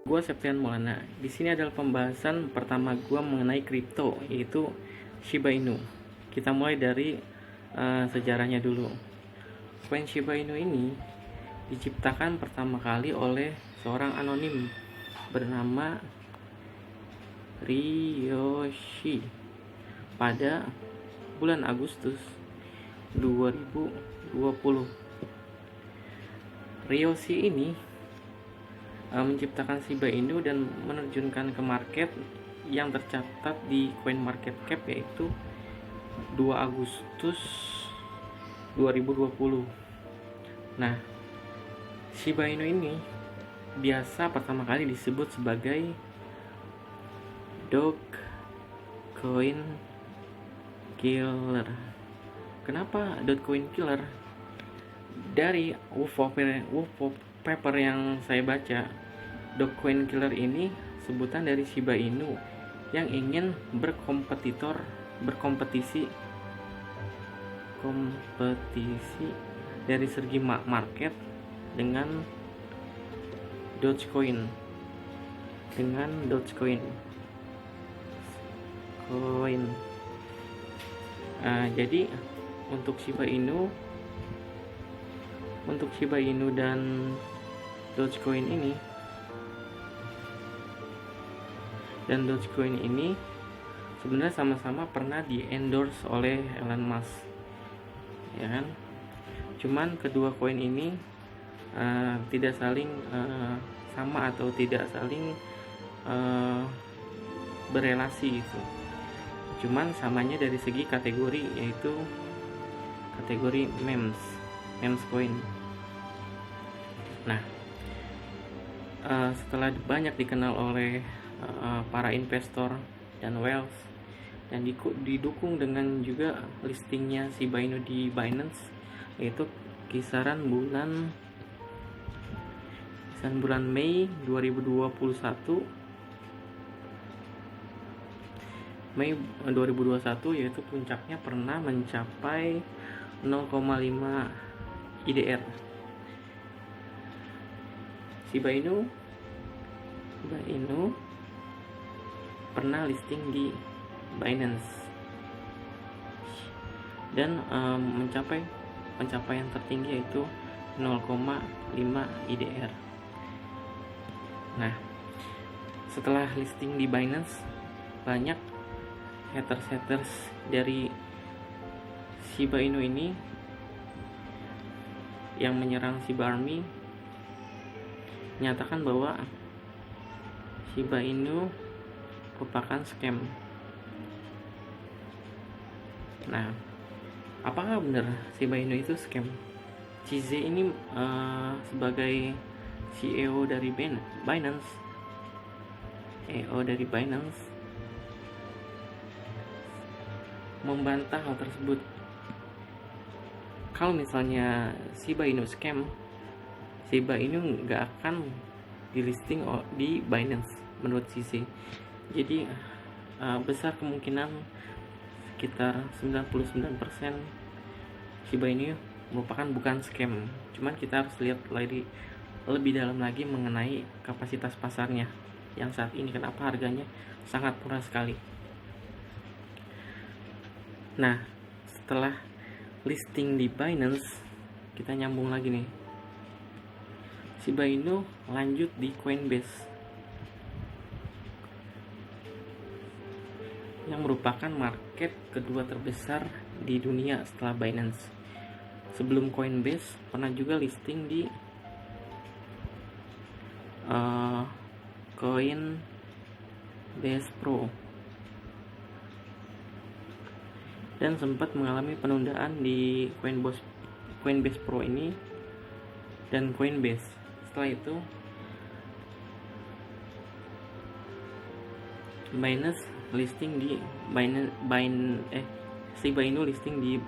Gua Septian Maulana. Di sini adalah pembahasan pertama gua mengenai kripto, yaitu Shiba Inu. Kita mulai dari sejarahnya dulu. Koin Shiba Inu ini diciptakan pertama kali oleh seorang anonim bernama Ryoshi pada bulan Agustus 2020. Ryoshi ini menciptakan Shiba Inu dan menerjunkan ke market yang tercatat di CoinMarketCap, yaitu 2 Agustus 2020. Nah, Shiba Inu ini biasa pertama kali disebut sebagai Dogecoin Killer. Kenapa Dogecoin Killer? Dari paper yang saya baca, Dogecoin Killer ini sebutan dari Shiba Inu yang ingin berkompetisi dari segi market dengan Dogecoin. Jadi untuk Shiba Inu dan Dogecoin ini sebenarnya sama-sama pernah di-endorse oleh Elon Musk, ya kan? Cuman kedua koin ini tidak saling sama atau tidak saling berelasi gitu. Cuman samanya dari segi kategori, yaitu kategori memes coin. Nah, setelah banyak dikenal oleh para investor dan wealth, dan didukung dengan juga listingnya Shiba Inu di Binance, yaitu kisaran bulan Mei 2021, yaitu puncaknya pernah mencapai 0,5 IDR. Shiba Inu pernah listing di Binance dan mencapai pencapaian tertinggi yaitu 0,5 IDR. Nah, setelah listing di Binance, banyak haters dari Shiba Inu ini yang menyerang Shiba Army menyatakan bahwa Shiba Inu merupakan scam. Nah, apakah benar Shiba Inu itu scam? CZ ini sebagai CEO dari Binance, membantah hal tersebut. Kalau misalnya Shiba Inu scam, Shiba Inu nggak akan di-listing di Binance menurut CZ. Jadi besar kemungkinan sekitar 99% Shiba Inu merupakan bukan scam. Cuman kita harus lihat lebih dalam lagi mengenai kapasitas pasarnya yang saat ini, kenapa harganya sangat murah sekali. Nah, setelah listing di Binance, kita nyambung lagi nih. Shiba Inu lanjut di Coinbase yang merupakan market kedua terbesar di dunia setelah Binance. Sebelum Coinbase pernah juga listing di Coinbase Pro dan sempat mengalami penundaan di Coinbase Pro ini dan Coinbase. Setelah itu Binance listing di Shiba Inu listing di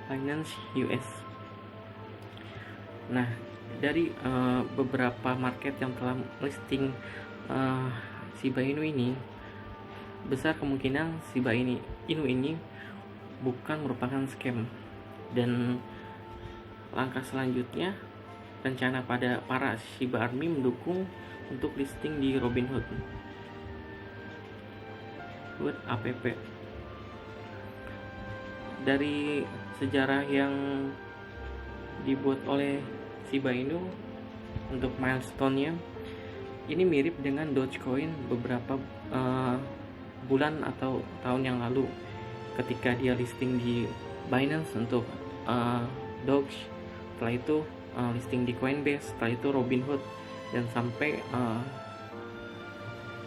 Binance US. Nah, dari beberapa market yang telah listing Shiba Inu ini, besar kemungkinan Shiba Inu ini bukan merupakan scam. Dan langkah selanjutnya, rencana pada para Shiba Army mendukung untuk listing di Robinhood app. Dari sejarah yang dibuat oleh Shiba Inu untuk milestone-nya, ini mirip dengan Dogecoin beberapa bulan atau tahun yang lalu ketika dia listing di Binance untuk Doge, setelah itu listing di Coinbase, setelah itu Robinhood, dan sampai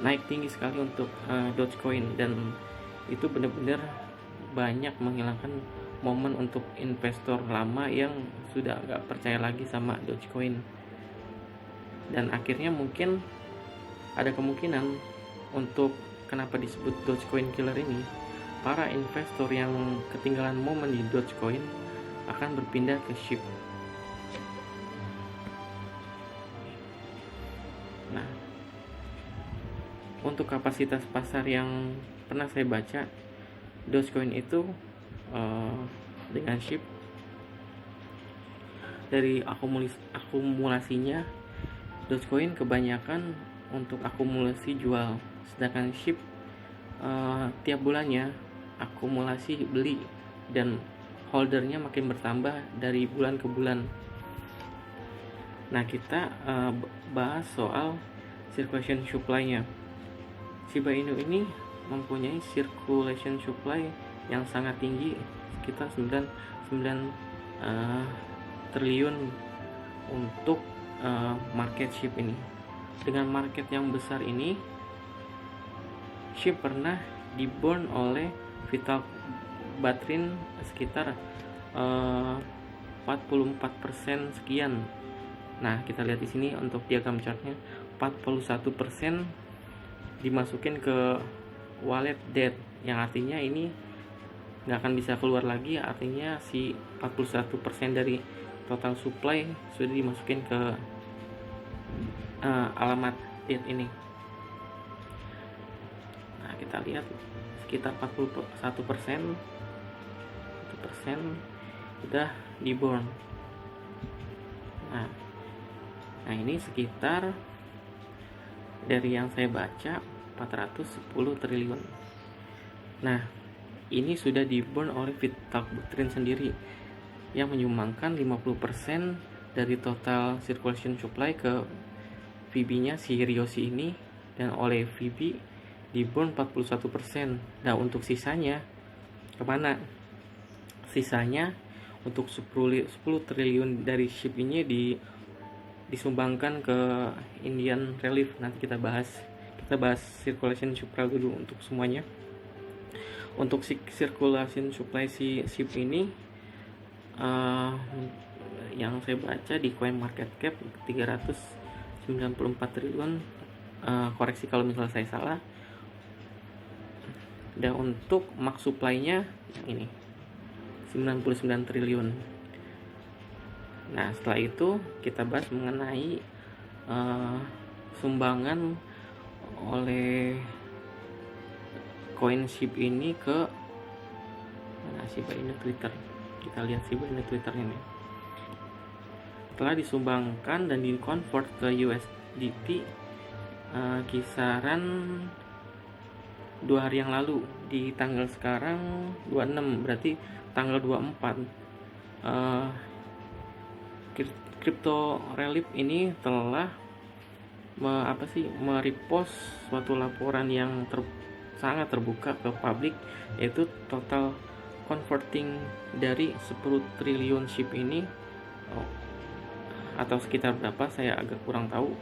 naik tinggi sekali untuk Dogecoin, dan itu benar-benar banyak menghilangkan momen untuk investor lama yang sudah gak percaya lagi sama Dogecoin. Dan akhirnya mungkin ada kemungkinan untuk kenapa disebut Dogecoin killer ini, para investor yang ketinggalan momen di Dogecoin akan berpindah ke SHIB. Nah, untuk kapasitas pasar yang pernah saya baca, Dogecoin itu dengan SHIB dari akumulasinya, Dogecoin kebanyakan untuk akumulasi jual, sedangkan SHIB tiap bulannya akumulasi beli dan holdernya makin bertambah dari bulan ke bulan. Nah, kita bahas soal circulation supply-nya. Shiba Inu ini mempunyai circulation supply yang sangat tinggi, sekitar 9 triliun untuk market SHIB ini. Dengan market yang besar ini, SHIB pernah diborn oleh Vital Batrin sekitar 44% sekian. Nah, kita lihat di sini untuk diagram chartnya, 41% dimasukin ke wallet dead, yang artinya ini nggak akan bisa keluar lagi. Artinya si 41% dari total supply sudah dimasukin ke alamat dead ini. Nah, kita lihat sekitar 41% sudah diborn. Nah, ini sekitar, dari yang saya baca, 410 triliun. Nah, ini sudah diborn oleh Vital Batrin sendiri yang menyumbangkan 50% dari total circulation supply ke VB-nya si Ryoshi ini, dan oleh VB diborn 41%. Nah, untuk sisanya kemana? Sisanya untuk 10 triliun dari SHIB ini disumbangkan ke Indian Relief. Nanti kita bahas circulation supply dulu untuk semuanya. Untuk circulation supply si SHIB ini yang saya baca di CoinMarketCap 394 triliun, koreksi kalau misalnya saya salah. Dan untuk max supply-nya yang ini 99 triliun. Nah, setelah itu kita bahas mengenai sumbangan oleh koin SHIB ini ke Shiba Inu Twitter. Kita lihat Shiba Inu Twitternya nih. Setelah disumbangkan dan di-convert ke USDT kisaran 2 hari yang lalu, di tanggal sekarang 26, berarti tanggal 24 Crypto Relief ini telah merepost suatu laporan yang sangat terbuka ke publik, yaitu total converting dari 10 triliun SHIB ini, atau sekitar berapa saya agak kurang tahu,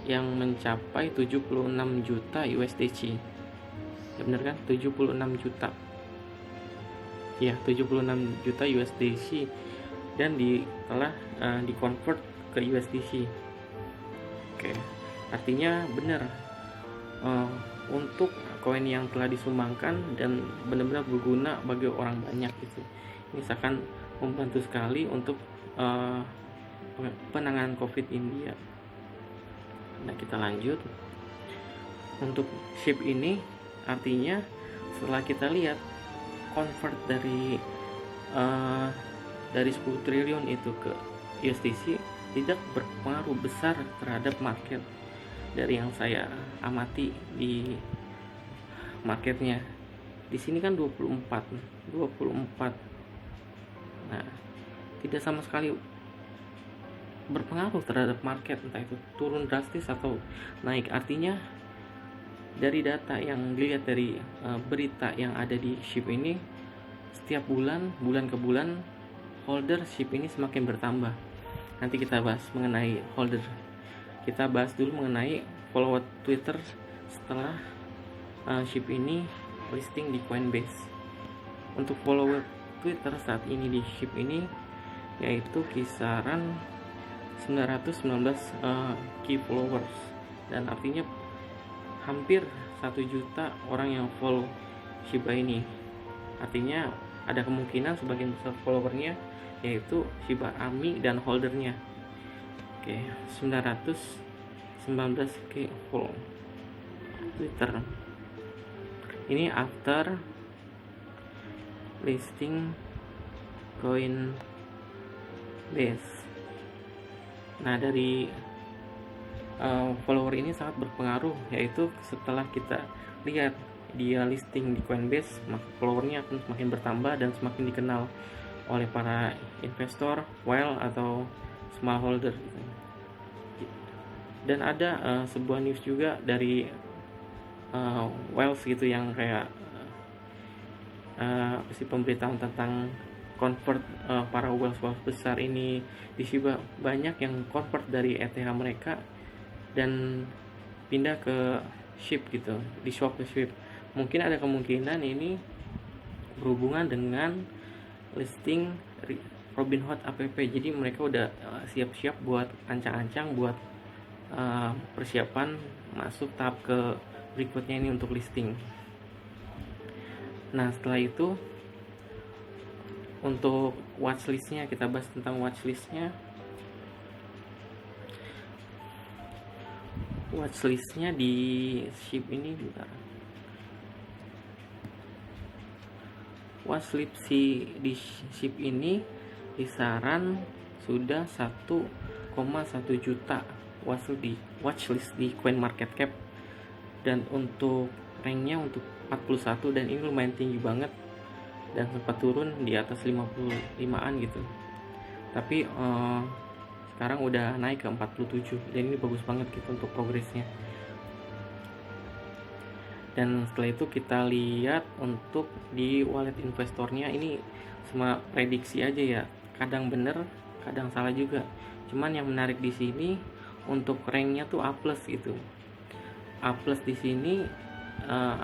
yang mencapai 76 juta USDC. Ya benar kan? 76 juta. Ya, 76 juta USDC, dan telah di-convert ke USDC. Oke. Artinya benar, untuk koin yang telah disumbangkan dan benar-benar berguna bagi orang banyak gitu. Ini akan membantu sekali untuk penanganan COVID India. Nah, kita lanjut. Untuk SHIB ini artinya setelah kita lihat convert dari 10 triliun itu ke USDC tidak berpengaruh besar terhadap market. dari yang saya amati di marketnya. Di sini kan 24. Nah, tidak sama sekali berpengaruh terhadap market, entah itu turun drastis atau naik. Artinya dari data yang dilihat dari berita yang ada di SHIB ini, setiap bulan ke bulan holder SHIB ini semakin bertambah. Nanti kita bahas mengenai holder. Kita bahas dulu mengenai follower Twitter setelah SHIB ini listing di Coinbase. Untuk follower Twitter saat ini di SHIB ini yaitu kisaran 919 key followers, dan artinya hampir 1 juta orang yang follow Shiba ini. Artinya ada kemungkinan sebagian besar followernya yaitu Shiba Ami dan holdernya. Oke, 919 key follow Twitter. Ini after listing Coinbase. Nah, dari follower ini sangat berpengaruh, yaitu setelah kita lihat dia listing di Coinbase, maka followernya akan semakin bertambah dan semakin dikenal oleh para investor, whale atau smallholder. Dan ada sebuah news juga dari whales gitu yang kayak pemberitahuan tentang convert para whales besar ini di Shiba. Banyak yang convert dari ETH mereka dan pindah ke SHIB gitu, di swap ke SHIB. Mungkin ada kemungkinan ini berhubungan dengan listing Robinhood app. Jadi mereka udah siap-siap buat ancang-ancang buat persiapan masuk tahap ke berikutnya ini untuk listing. Nah, setelah itu untuk watchlistnya, kita bahas tentang watchlistnya. Watchlistnya di SHIB ini, bentar. Watchlist di SHIB ini kisaran sudah 1,1 juta watchlist di CoinMarketCap, dan untuk ranknya untuk 41, dan ini lumayan tinggi banget dan sempat turun di atas 55-an gitu, tapi sekarang udah naik ke 47, dan ini bagus banget gitu untuk progresnya. Dan setelah itu kita lihat untuk di wallet investornya, ini semua prediksi aja ya, kadang bener kadang salah juga. Cuman yang menarik di sini untuk ranknya tuh A+ gitu. A+ di sini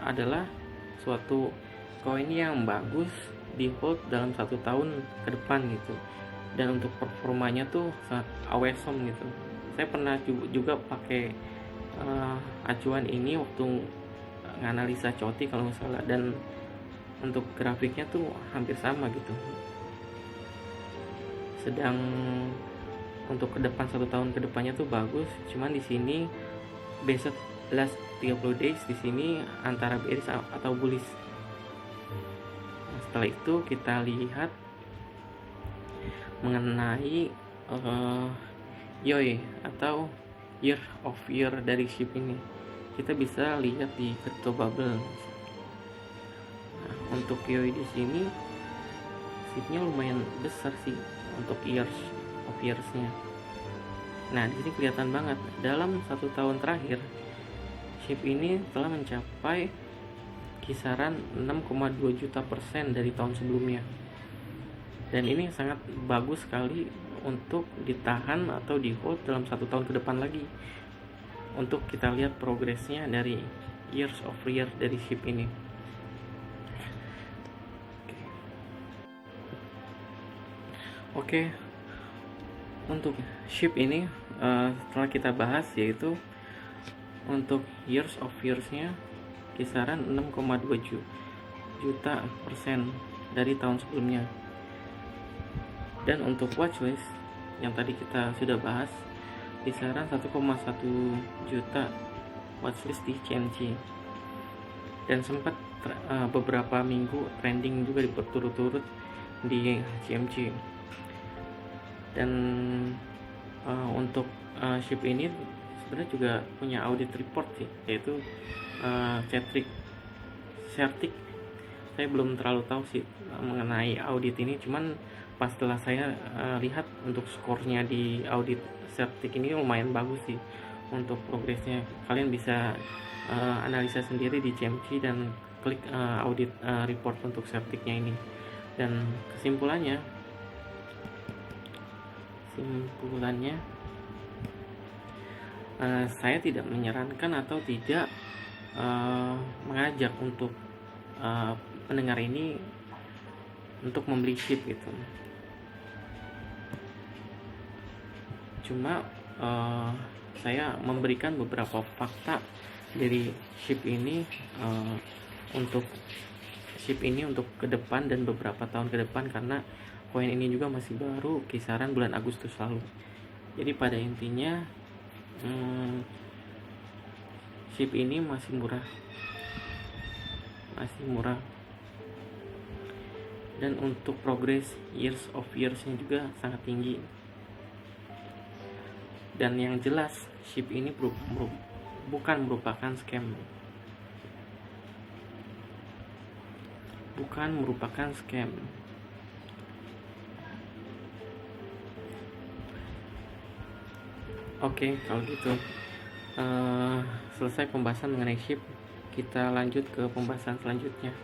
adalah suatu koin yang bagus di hold dalam 1 tahun ke depan gitu, dan untuk performanya tuh sangat awesome gitu. Saya pernah juga pakai acuan ini waktu nganalisa COTI kalau nggak salah, dan untuk grafiknya tuh hampir sama gitu. Sedang untuk ke depan 1 tahun ke depannya tuh bagus, cuman di sini based last 30 days di sini antara bearish atau bullish. Setelah itu kita lihat mengenai YOY atau year of year dari SHIB ini. Kita bisa lihat di crypto bubble. Nah, untuk YOY di sini SHIB-nya lumayan besar sih untuk years of years-nya. Nah, di sini kelihatan banget dalam 1 tahun terakhir SHIB ini telah mencapai kisaran 6,2 juta % dari tahun sebelumnya, dan ini sangat bagus sekali untuk ditahan atau di hold dalam 1 tahun ke depan lagi. Untuk kita lihat progresnya dari years of year dari SHIB ini. Oke. Untuk SHIB ini setelah kita bahas, yaitu untuk years of years-nya kisaran 6,2 juta % dari tahun sebelumnya. Dan untuk watchlist yang tadi kita sudah bahas, kisaran 1,1 juta watchlist di CMC, dan sempat beberapa minggu trending juga berturut-turut di CMC. Dan untuk SHIB ini sebenarnya juga punya audit report sih, yaitu Certic. Saya belum terlalu tahu sih mengenai audit ini, cuman pas setelah saya lihat untuk skornya di audit Certic ini lumayan bagus sih untuk progresnya. Kalian bisa analisa sendiri di CMC dan klik audit report untuk Certicnya ini. Dan kesimpulannya saya tidak menyarankan atau tidak mengajak untuk pendengar ini untuk membeli SHIB gitu. Cuma saya memberikan beberapa fakta dari SHIB ini untuk ke depan dan beberapa tahun ke depan, karena koin ini juga masih baru, kisaran bulan Agustus lalu. Jadi pada intinya SHIB ini masih murah, dan untuk progress years nya juga sangat tinggi. Dan yang jelas SHIB ini bukan merupakan scam. Oke, kalau gitu selesai pembahasan mengenai SHIB. Kita lanjut ke pembahasan selanjutnya.